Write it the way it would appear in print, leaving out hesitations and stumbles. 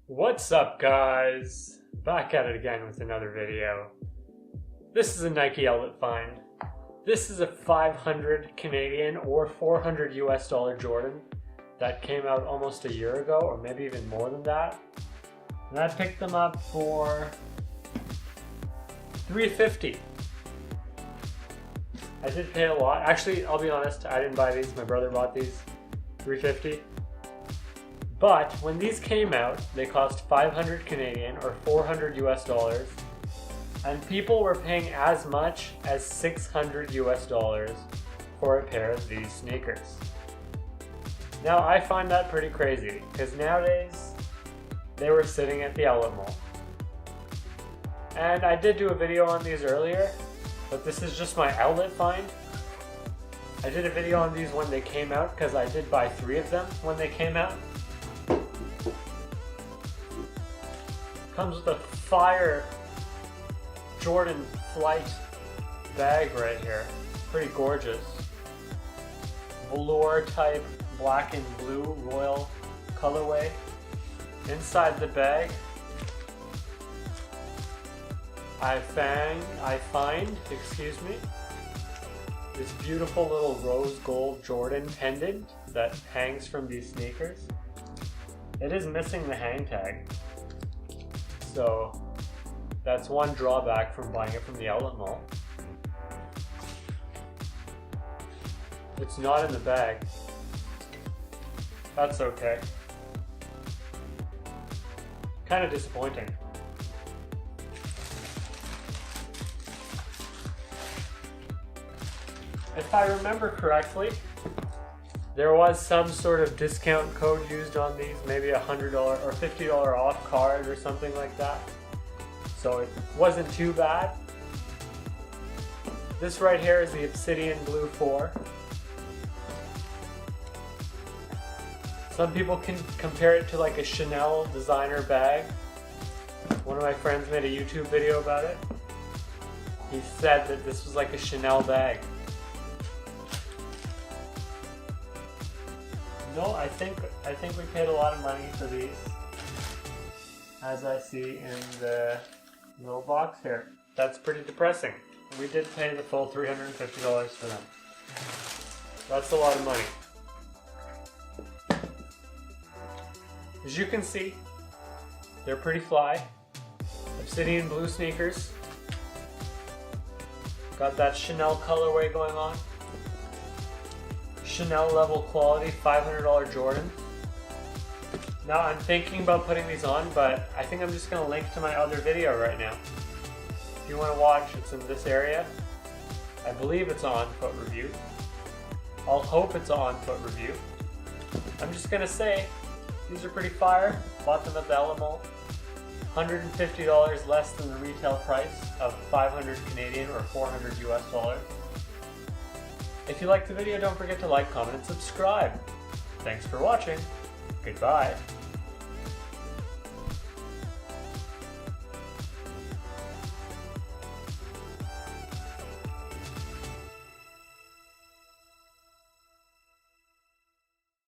What's up, guys? Back at it again with another video. This is a Nike outlet find. This is a 500 Canadian or 400 US dollar Jordan that came out almost a year ago, or maybe even more than that. And I picked them up for $350. I did pay a lot. Actually, I'll be honest, I didn't buy these. My brother bought these. $350. But when these came out, they cost 500 Canadian or 400 US dollars, and people were paying as much as 600 US dollars for a pair of these sneakers. Now I find that pretty crazy, because nowadays they were sitting at the outlet mall. And I did do a video on these earlier, but this is just my outlet find. I did a video on these when they came out, because I did buy 3 of them when they came out. Comes with a fire Jordan Flight bag right here. Pretty gorgeous. Velour type black and blue royal colorway. Inside the bag, I find, this beautiful little rose gold Jordan pendant that hangs from these sneakers. It is missing the hang tag. So that's one drawback from buying it from the outlet mall. It's not in the bag. That's okay. Kind of disappointing. If I remember correctly, there was some sort of discount code used on these, maybe $100 or $50 off card or something like that. So it wasn't too bad. This right here is the Obsidian Blue 4. Some people can compare it to like a Chanel designer bag. One of my friends made a YouTube video about it. He said that this was like a Chanel bag. No, I think we paid a lot of money for these, as I see in the little box here. That's pretty depressing. We did pay the full $350 for them. That's a lot of money. As you can see, they're pretty fly. Obsidian blue sneakers. Got that Chanel colorway going on. Chanel level quality, $500 Jordan. Now I'm thinking about putting these on, but I think I'm just going to link to my other video right now. If you want to watch, it's in this area. I believe it's on Foot Review. I'll hope it's on Foot Review. I'm just going to say, these are pretty fire. Bought them at the outlet mall. $150 less than the retail price of 500 Canadian or 400 US dollars. If you liked the video, don't forget to like, comment, and subscribe. Thanks for watching. Goodbye.